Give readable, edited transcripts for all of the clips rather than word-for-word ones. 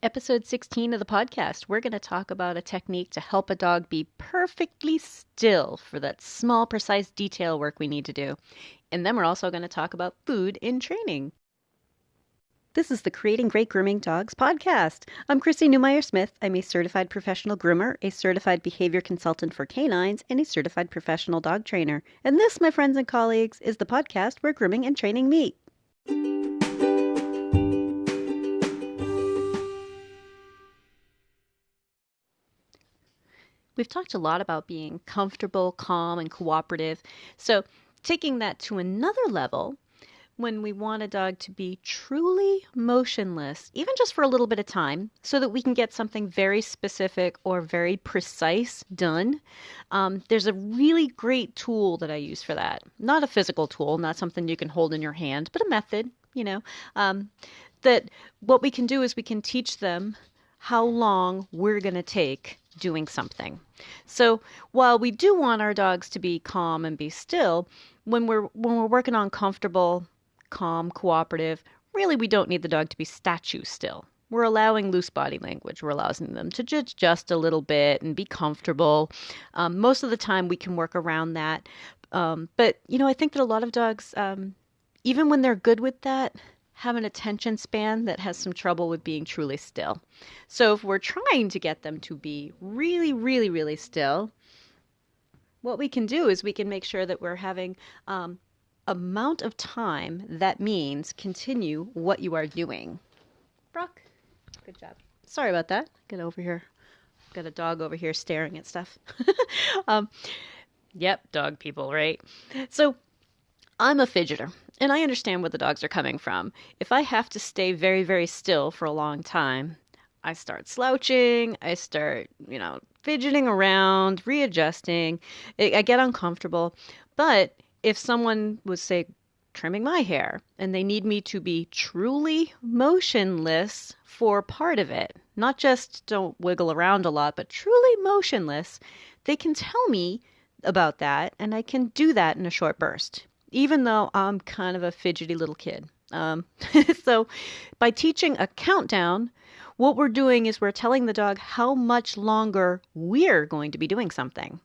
episode 16 of the podcast. We're going to talk about a technique to help a dog be perfectly still for that small, precise detail work we need to do. And then we're also going to talk about food in training. This is the Creating Great Grooming Dogs podcast. I'm Chrissy Newmeyer-Smith. I'm a certified professional groomer, a certified behavior consultant for canines, and a certified professional dog trainer. And this, my friends and colleagues, is the podcast where grooming and training meet. We've talked a lot about being comfortable, calm, and cooperative. So taking that to another level, when we want a dog to be truly motionless, even just for a little bit of time, so that we can get something very specific or very precise done, there's a really great tool that I use for that. Not a physical tool, not something you can hold in your hand, but a method, that what we can do is we can teach them how long we're going to take doing something. So while we do want our dogs to be calm and be still, when we're working on comfortable, calm, cooperative, really we don't need the dog to be statue still. We're allowing loose body language. We're allowing them to just a little bit and be comfortable. Most of the time we can work around that. But I think that a lot of dogs, even when they're good with that, have an attention span that has some trouble with being truly still. So if we're trying to get them to be really, really, really still, what we can do is we can make sure that we're having amount of time that means continue what you are doing. Brock, good job. Sorry about that. Get over here. Got a dog over here staring at stuff. Yep, dog people, right? So I'm a fidgeter, and I understand where the dogs are coming from. If I have to stay very, very still for a long time, I start slouching, I start, fidgeting around, readjusting, I get uncomfortable. But if someone was, say, trimming my hair, and they need me to be truly motionless for part of it, not just don't wiggle around a lot, but truly motionless, they can tell me about that, and I can do that in a short burst, even though I'm kind of a fidgety little kid. So by teaching a countdown, what we're doing is we're telling the dog how much longer we're going to be doing something.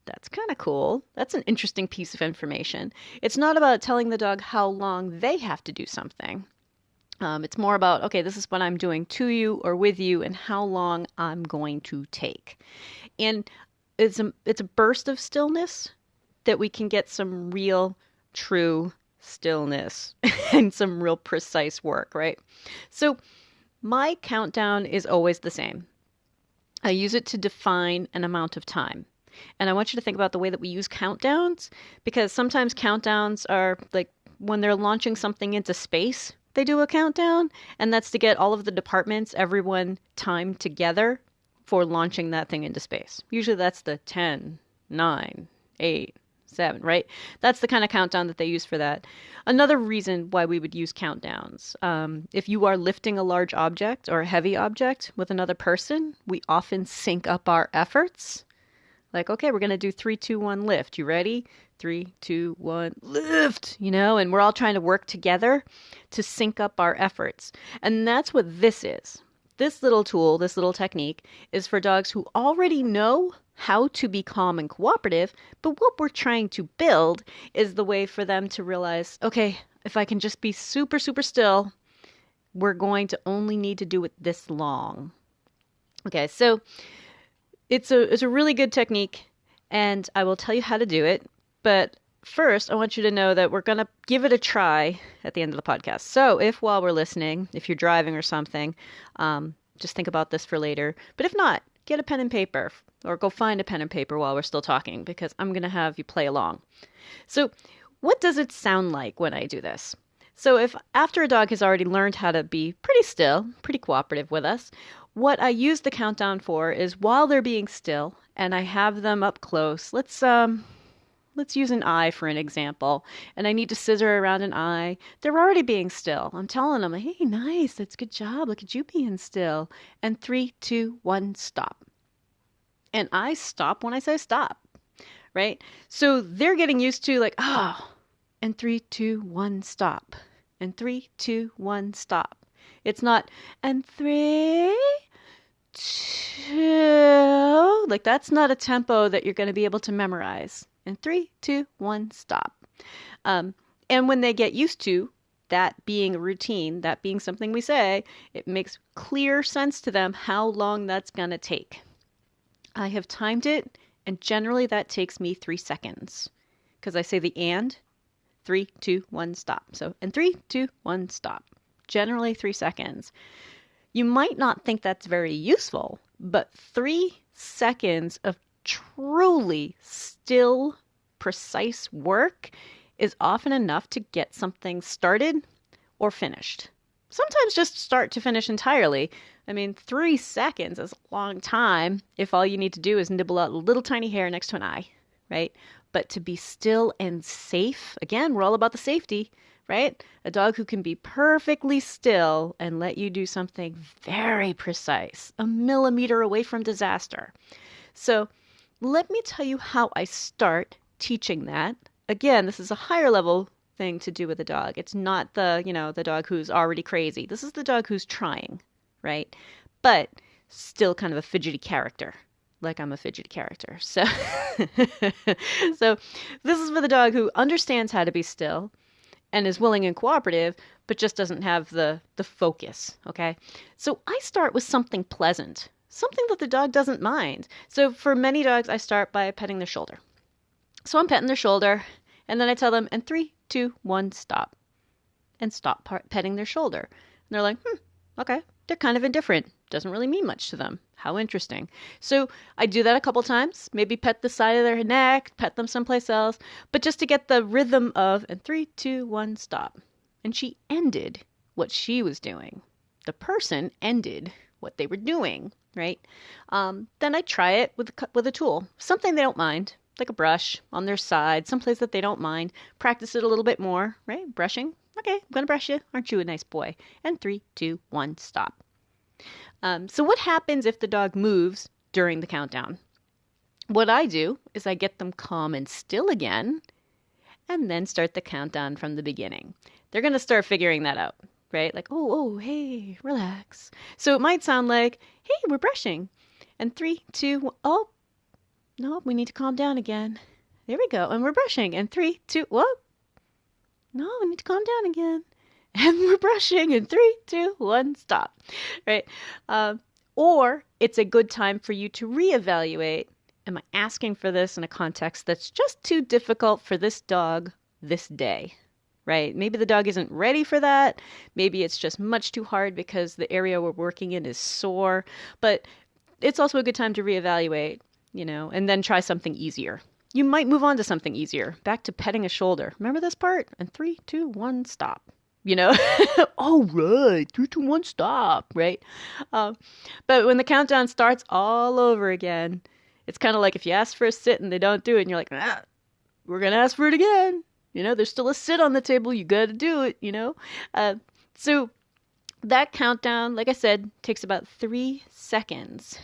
That's kind of cool. That's an interesting piece of information. It's not about telling the dog how long they have to do something. It's more about, okay, this is what I'm doing to you or with you and how long I'm going to take. And it's a burst of stillness that we can get some real, true stillness and some real precise work, right? So my countdown is always the same. I use it to define an amount of time. And I want you to think about the way that we use countdowns, because sometimes countdowns are like when they're launching something into space, they do a countdown, and that's to get all of the departments, everyone timed together for launching that thing into space. Usually that's the 10, 9, 8, 7, right? That's the kind of countdown that they use for that. Another reason why we would use countdowns, if you are lifting a large object or a heavy object with another person, we often sync up our efforts. Like, okay, we're going to do 3, 2, 1, lift. You ready? 3, 2, 1, lift, and we're all trying to work together to sync up our efforts. And that's what this is. This little tool, this little technique is for dogs who already know how to be calm and cooperative, but what we're trying to build is the way for them to realize, okay, if I can just be super, super still, we're going to only need to do it this long. Okay, so it's a really good technique, and I will tell you how to do it. But first, I want you to know that we're going to give it a try at the end of the podcast. So if while we're listening, if you're driving or something, just think about this for later. But if not, get a pen and paper or go find a pen and paper while we're still talking, because I'm going to have you play along. So what does it sound like when I do this? So if after a dog has already learned how to be pretty still, pretty cooperative with us, what I use the countdown for is while they're being still and I have them up close, let's use an eye for an example, and I need to scissor around an eye. They're already being still. I'm telling them, hey, nice, that's a good job. Look at you being still. And 3, 2, 1, stop. And I stop when I say stop, right? So they're getting used to like, and 3, 2, 1, stop. And 3, 2, 1, stop. It's not, and 3, 2. Like, that's not a tempo that you're going to be able to memorize. And 3, 2, 1, stop. Um, and when they get used to that being a routine, that being something we say, it makes clear sense to them how long that's going to take. I have timed it, and generally that takes me 3 seconds. Because I say the and, 3, 2, 1, stop. So, and 3, 2, 1, stop. Generally 3 seconds. You might not think that's very useful, but 3 seconds of truly still, precise work is often enough to get something started or finished. Sometimes just start to finish entirely. I mean, 3 seconds is a long time if all you need to do is nibble out a little tiny hair next to an eye, right? But to be still and safe, again, we're all about the safety, right? A dog who can be perfectly still and let you do something very precise, a millimeter away from disaster. So let me tell you how I start teaching that. Again, this is a higher level thing to do with a dog. It's not the dog who's already crazy. This is the dog who's trying, right? But still kind of a fidgety character, like I'm a fidgety character. So, so this is for the dog who understands how to be still and is willing and cooperative, but just doesn't have the focus, okay? So I start with something pleasant, something that the dog doesn't mind. So for many dogs, I start by petting their shoulder. So I'm petting their shoulder, and then I tell them, and 3, 2, 1, stop. And stop petting their shoulder. And they're like, okay. They're kind of indifferent. Doesn't really mean much to them. How interesting. So I do that a couple times. Maybe pet the side of their neck, pet them someplace else. But just to get the rhythm of, and 3, 2, 1, stop. And she ended what she was doing. The person ended what they were doing, right? Then I try it with a tool. Something they don't mind. Like a brush on their side, someplace that they don't mind. Practice it a little bit more, right? Brushing. Okay, I'm going to brush you. Aren't you a nice boy? And 3, 2, 1, stop. So what happens if the dog moves during the countdown? What I do is I get them calm and still again, and then start the countdown from the beginning. They're going to start figuring that out, right? Like, oh, hey, relax. So it might sound like, hey, we're brushing. And 3, 2, 1, oh, no, we need to calm down again. There we go. And we're brushing. And 3, 2, whoa. No, we need to calm down again. And we're brushing. And 3, 2, 1, stop. Right? Or it's a good time for you to reevaluate. Am I asking for this in a context that's just too difficult for this dog this day? Right? Maybe the dog isn't ready for that. Maybe it's just much too hard because the area we're working in is sore. But it's also a good time to reevaluate. And then try something easier. You might move on to something easier. Back to petting a shoulder. Remember this part? And 3, 2, 1, stop. Oh, right. 3, 2, 1, stop. Right? But when the countdown starts all over again, it's kind of like if you ask for a sit and they don't do it, and you're like, we're going to ask for it again. There's still a sit on the table. You got to do it, So that countdown, like I said, takes about 3 seconds.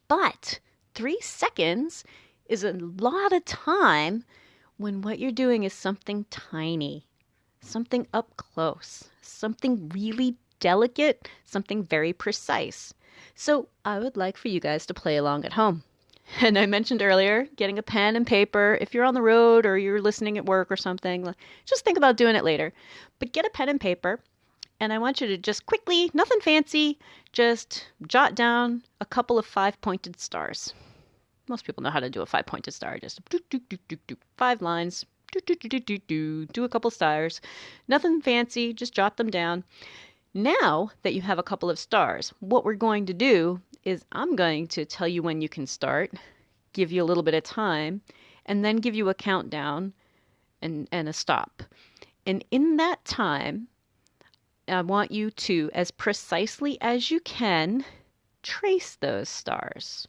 But 3 seconds is a lot of time when what you're doing is something tiny, something up close, something really delicate, something very precise. So I would like for you guys to play along at home. And I mentioned earlier, getting a pen and paper. If you're on the road or you're listening at work or something, just think about doing it later. But get a pen and paper. And I want you to just quickly, nothing fancy, just jot down a couple of 5-pointed stars. Most people know how to do a 5-pointed star. Just 5 lines, do a couple stars. Nothing fancy, just jot them down. Now that you have a couple of stars, what we're going to do is I'm going to tell you when you can start, give you a little bit of time, and then give you a countdown and a stop. And in that time, I want you to, as precisely as you can, trace those stars.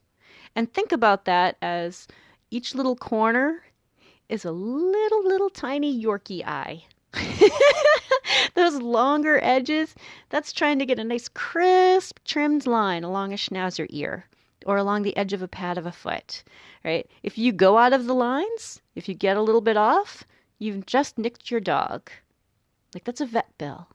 And think about that as each little corner is a little tiny Yorkie eye. Those longer edges, that's trying to get a nice crisp trimmed line along a schnauzer ear or along the edge of a pad of a foot, right? If you go out of the lines, if you get a little bit off, you've just nicked your dog. Like, that's a vet bill.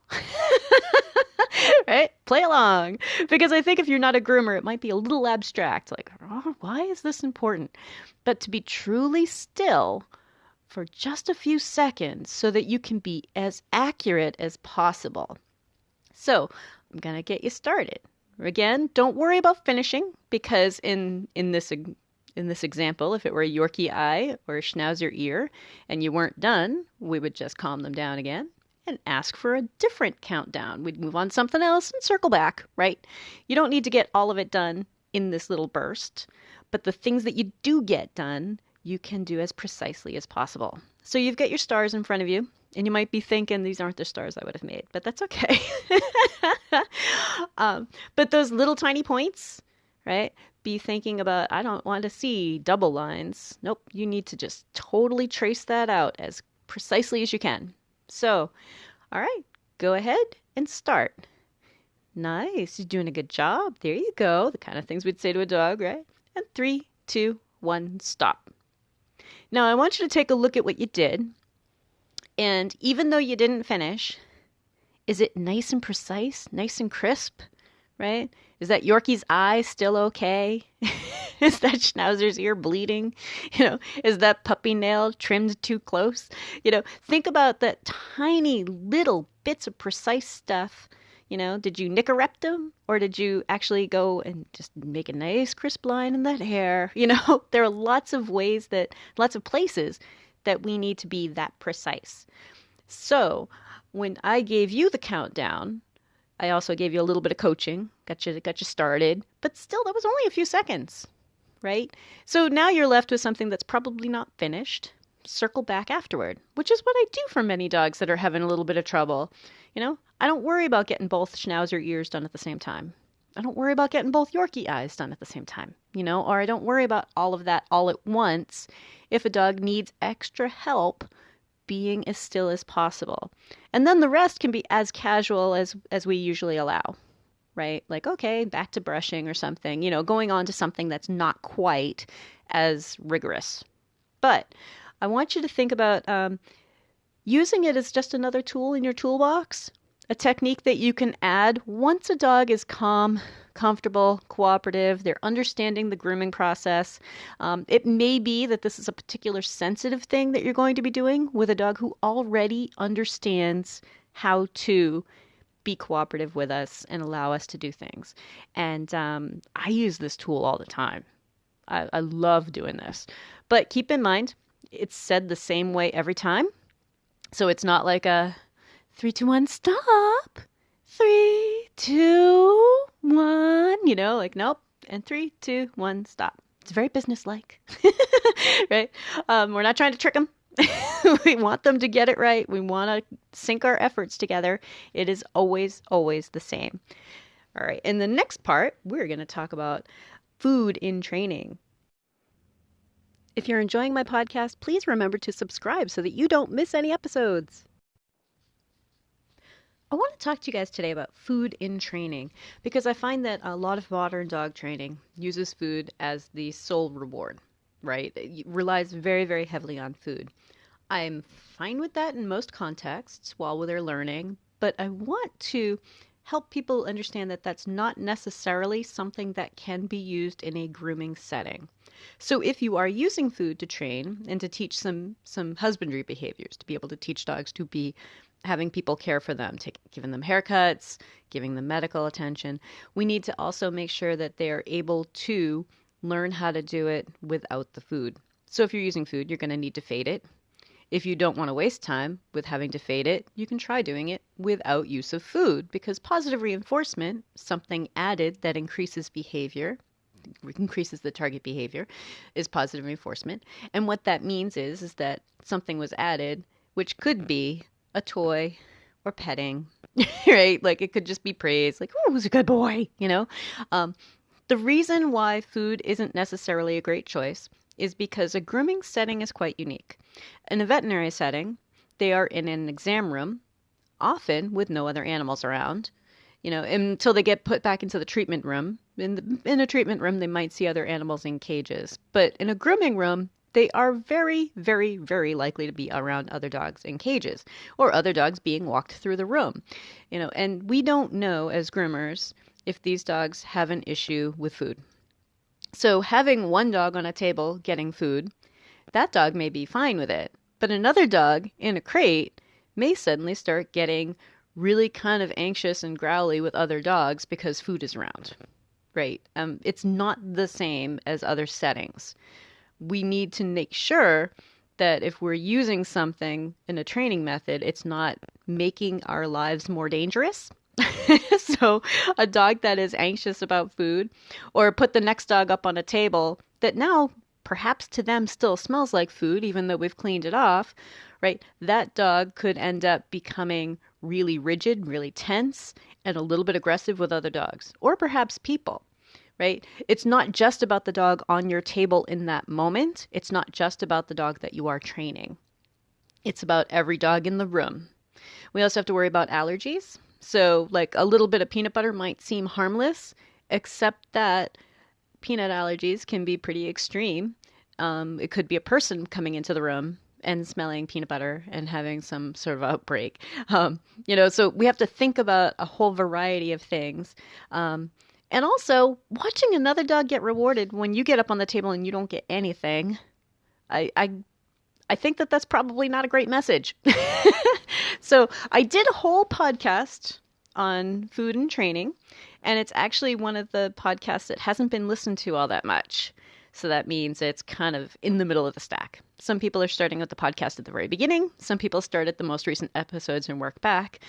Right? Play along. Because I think if you're not a groomer, it might be a little abstract. Like, oh, why is this important? But to be truly still for just a few seconds so that you can be as accurate as possible. So I'm going to get you started. Again, don't worry about finishing because in this example, if it were a Yorkie eye or a Schnauzer ear and you weren't done, we would just calm them down again and ask for a different countdown. We'd move on to something else and circle back, right? You don't need to get all of it done in this little burst, but the things that you do get done, you can do as precisely as possible. So you've got your stars in front of you, and you might be thinking, these aren't the stars I would have made, but that's okay. But those little tiny points, right? Be thinking about, I don't want to see double lines. Nope, you need to just totally trace that out as precisely as you can. So, all right, go ahead and start. Nice, you're doing a good job. There you go. The kind of things we'd say to a dog, right? And 3, 2, 1, stop. Now, I want you to take a look at what you did. And even though you didn't finish, is it nice and precise, nice and crisp, right? Is that Yorkie's eye still okay? Is that Schnauzer's ear bleeding? Is that puppy nail trimmed too close? Think about that tiny little bits of precise stuff. Did you nicorette them or did you actually go and just make a nice crisp line in that hair? There are lots of places that we need to be that precise. So when I gave you the countdown, I also gave you a little bit of coaching, got you started, but still that was only a few seconds, right? So now you're left with something that's probably not finished. Circle back afterward, which is what I do for many dogs that are having a little bit of trouble. I don't worry about getting both Schnauzer ears done at the same time. I don't worry about getting both Yorkie eyes done at the same time, or I don't worry about all of that all at once if a dog needs extra help being as still as possible. And then the rest can be as casual as we usually allow, right? Like, okay, back to brushing or something, going on to something that's not quite as rigorous. But I want you to think about using it as just another tool in your toolbox, a technique that you can add once a dog is calm, comfortable, cooperative, they're understanding the grooming process. It may be that this is a particular sensitive thing that you're going to be doing with a dog who already understands how to be cooperative with us and allow us to do things. And I use this tool all the time. I love doing this. But keep in mind, it's said the same way every time. So it's not like a 3, 2, 1, stop. 3, 2, 1. Nope. And 3, 2, 1, stop. It's very businesslike, right? We're not trying to trick them. We want them to get it right. We want to sync our efforts together. It is always, always the same. All right. In the next part, we're going to talk about food in training. If you're enjoying my podcast, please remember to subscribe so that you don't miss any episodes. I want to talk to you guys today about food in training because I find that a lot of modern dog training uses food as the sole reward, right? It relies very, very heavily on food. I'm fine with that in most contexts while they're learning, but I want to help people understand that that's not necessarily something that can be used in a grooming setting. So if you are using food to train and to teach some husbandry behaviors, to be able to teach dogs to be having people care for them, giving them haircuts, giving them medical attention, we need to also make sure that they are able to learn how to do it without the food. So if you're using food, you're going to need to fade it. If you don't want to waste time with having to fade it, you can try doing it without use of food because positive reinforcement, something added that increases behavior, increases the target behavior, is positive reinforcement. And what that means is that something was added, which could be a toy or petting, right? Like it could just be praise, like, oh, who's a good boy, The reason why food isn't necessarily a great choice is because a grooming setting is quite unique. In a veterinary setting, they are in an exam room, often with no other animals around, until they get put back into the treatment room. In a treatment room, they might see other animals in cages. But in a grooming room, they are very, very, very likely to be around other dogs in cages or other dogs being walked through the room. And we don't know as groomers if these dogs have an issue with food. So having one dog on a table getting food, that dog may be fine with it. But another dog in a crate may suddenly start getting really kind of anxious and growly with other dogs because food is around, right? It's not the same as other settings. We need to make sure that if we're using something in a training method, it's not making our lives more dangerous. So a dog that is anxious about food, or put the next dog up on a table that now perhaps to them still smells like food, even though we've cleaned it off, right? That dog could end up becoming really rigid, really tense, and a little bit aggressive with other dogs, or perhaps people, right? It's not just about the dog on your table in that moment. It's not just about the dog that you are training. It's about every dog in the room. We also have to worry about allergies. So like a little bit of peanut butter might seem harmless, except that peanut allergies can be pretty extreme. It could be a person coming into the room and smelling peanut butter and having some sort of outbreak. So we have to think about a whole variety of things. And also watching another dog get rewarded when you get up on the table and you don't get anything. I think that that's probably not a great message. So I did a whole podcast on food and training, and it's actually one of the podcasts that hasn't been listened to all that much. So that means it's kind of in the middle of the stack. Some people are starting with the podcast at the very beginning. Some people start at the most recent episodes and work back.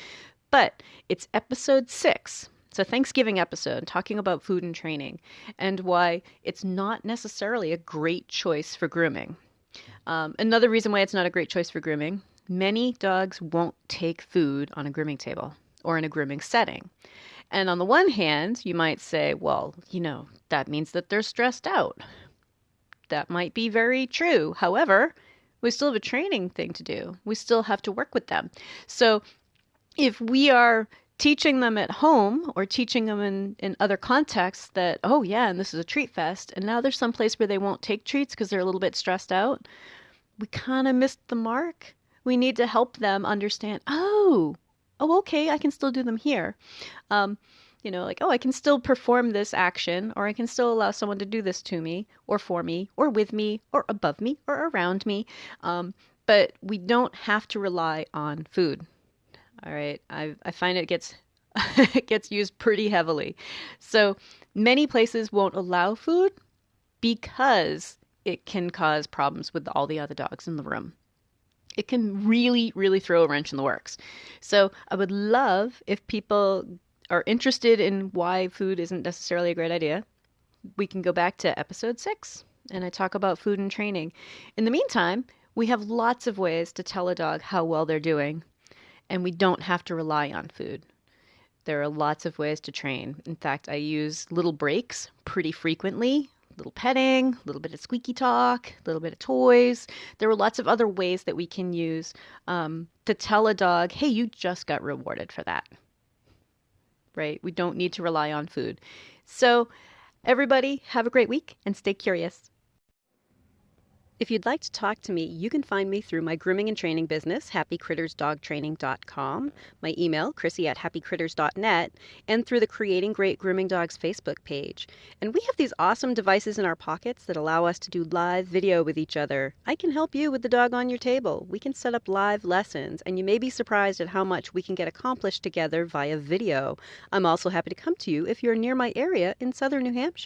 But it's episode 6. It's a Thanksgiving episode talking about food and training and why it's not necessarily a great choice for grooming. Another reason why it's not a great choice for grooming, many dogs won't take food on a grooming table or in a grooming setting. And on the one hand, you might say, well, that means that they're stressed out. That might be very true. However, we still have a training thing to do. We still have to work with them. So if we are teaching them at home or teaching them in other contexts that, oh yeah, and this is a treat fest, and now there's some place where they won't take treats because they're a little bit stressed out, we kind of missed the mark. We need to help them understand, oh, okay, I can still do them here. I can still perform this action, or I can still allow someone to do this to me, or for me, or with me, or above me, or around me. But we don't have to rely on food. All right, I find it gets it gets used pretty heavily. So many places won't allow food because it can cause problems with all the other dogs in the room. It can really, really throw a wrench in the works. So I would love if people are interested in why food isn't necessarily a great idea. We can go back to episode 6 and I talk about food and training. In the meantime, we have lots of ways to tell a dog how well they're doing, and we don't have to rely on food. There are lots of ways to train. In fact, I use little breaks pretty frequently. Little petting, a little bit of squeaky talk, a little bit of toys. There are lots of other ways that we can use to tell a dog, hey, you just got rewarded for that. Right? We don't need to rely on food. So everybody, have a great week and stay curious. If you'd like to talk to me, you can find me through my grooming and training business, happycrittersdogtraining.com, my email, chrissy@happycritters.net, and through the Creating Great Grooming Dogs Facebook page. And we have these awesome devices in our pockets that allow us to do live video with each other. I can help you with the dog on your table. We can set up live lessons, and you may be surprised at how much we can get accomplished together via video. I'm also happy to come to you if you're near my area in southern New Hampshire.